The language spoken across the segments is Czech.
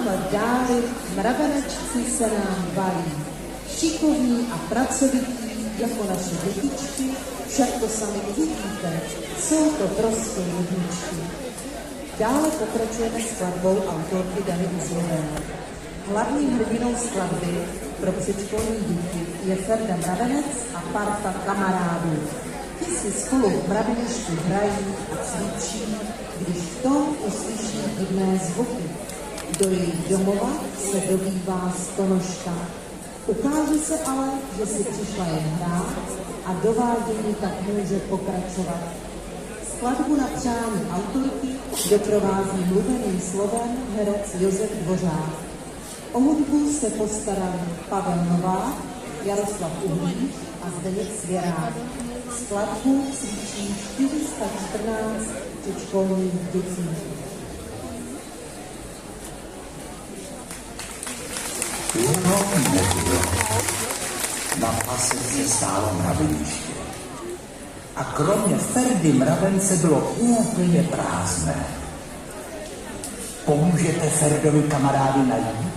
Tamhle v dáli mravenečci se nám valí. Šikovní a pracovití, jako naše dětičky, však to sami uvidíte, jsou to prostě jedničky. Dále pokračujeme skladbou autorky Dany Uzlové. Hlavním hrdinou skladby pro předškolní děti je Ferda Mravenec a parta kamarádů. Ti si spolu v mraveništi hrají a cvičí, když v tom uslyší divné zvuky. Do jejich domova se dobývá stonožka. Ukáže se ale, že si přišla jen hrát a dovádění tak může pokračovat. Skladbu na přání autorky doprovází mluveným slovem herec Josef Dvořák. O hudbu se postarali Pavel Novák, Jaroslav Uhlíř a Zdeněk Svěrák. Skladbu cvičí 414 předškolních dětí. Na pasece stálo mraveniště. A kromě Ferdy Mravence bylo úplně prázdné. Pomůžete Ferdovi kamarády najít?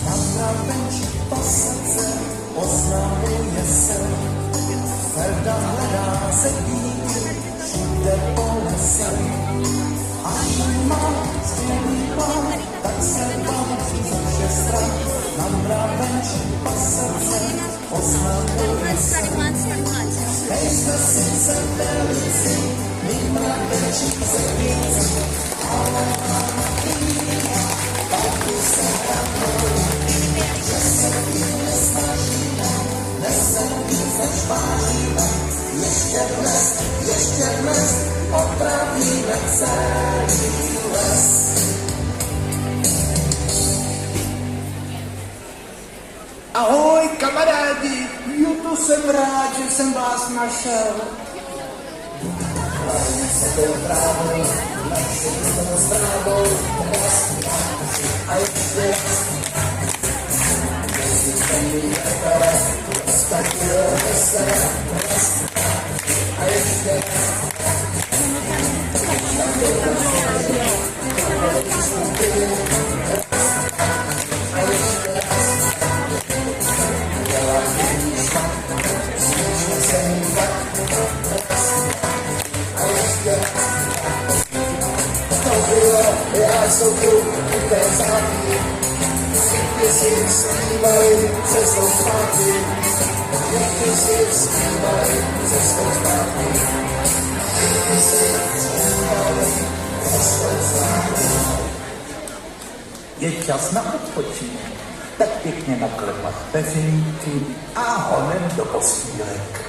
Na mravenčí pasece oznamuje se, Ferda hledá se díky, všude po lese. Až má skvělý plán, tak se baví ze všech stran. Na mravenčí pasece oznamuje se. Nejsme sice velici, my mravenčí sedíci, ale taky se hranou, že se tím nesnažíme, neservíc než vážíme. Ještě dnes otravíme celý les. Ahoj kamarádi, jo to jsem rád, že jsem vás našel. Se tou trávou, naši tou strávou, a ještě raz. Jestli stejný repere, stačilo veselé, a ještě raz. Já jsou tu té zápí, všichni si zpívali cestou zpátky, všichni si zpívali cestou zpátky, všichni si zpívali cestou zpátky. Je čas na odpočinek, tak pěkně naklepat peřinky a honem do postýlek.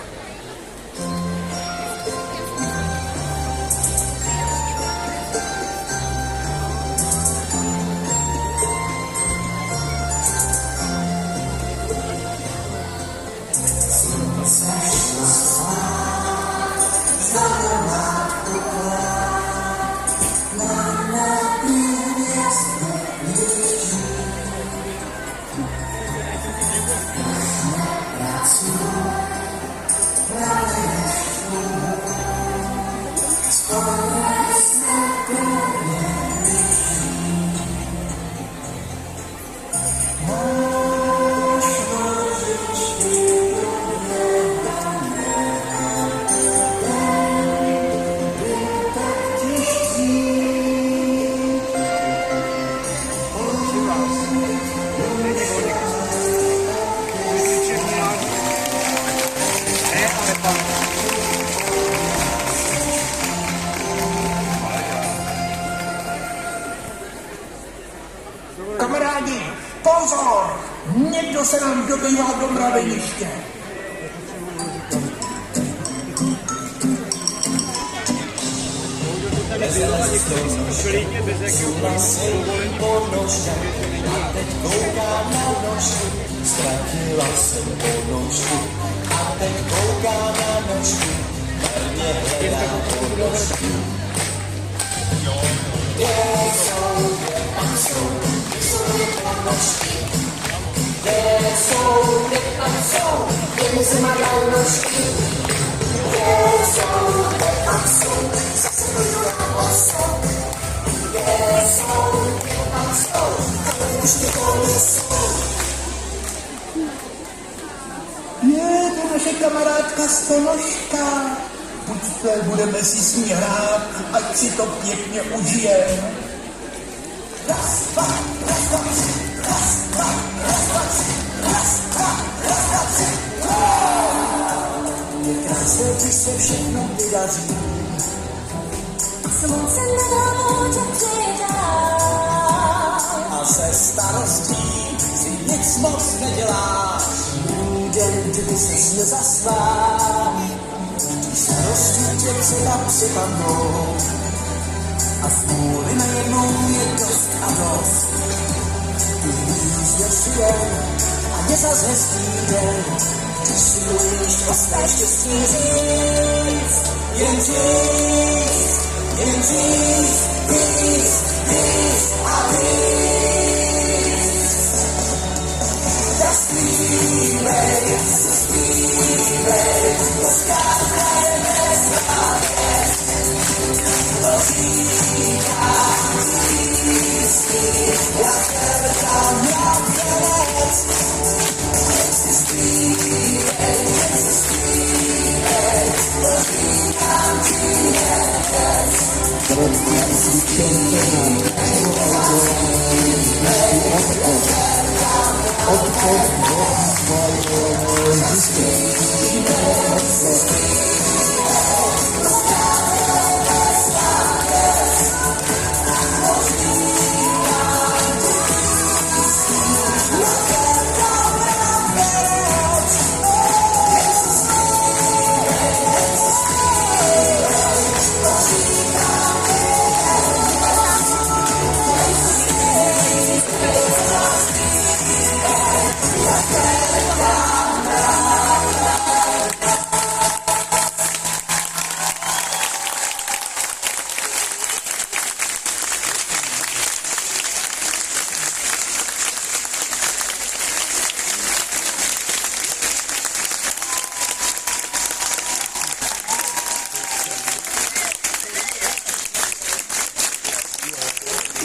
Kamarádi, pozor! Někdo se nám dobývá do mraveniště. A teď koukám na nožku, ztratila jsem ponožku. A teď koukám na nožku, marně hledám ponožku. Kde jsou ponožky? Kde jsou, kde tam jsou, kde zmaganosti. Kde jsou, kde tam jsou, zase budu na oso. Kde jsou, kde tam jsou, ale už ty koly jsou. Je to naše kamarádka Stonožka. Buďte, budeme si s ní hrát, ať si to pěkně užijeme. Raz, dva, tři, raz, dva, tři, raz, dva, tři. Je krásné, když se všechno vydaří. Slunce nedávno tě přidá. A se starostí si nic moc neděláš. Den, kdyby ses nezasvál, starostí tě třeba připadnou. A v půli najednou je dost a dost. Ty víš, než jen, a je zas hezký den. Když si umíš o své štěstí říct, jen říct, jen říct, říct, říct a říct. Tak zpívej, zpívej, poskáme bez vládě. To říká, jak tebe tam nakonec. Zpívej, to říkám ti hned. Od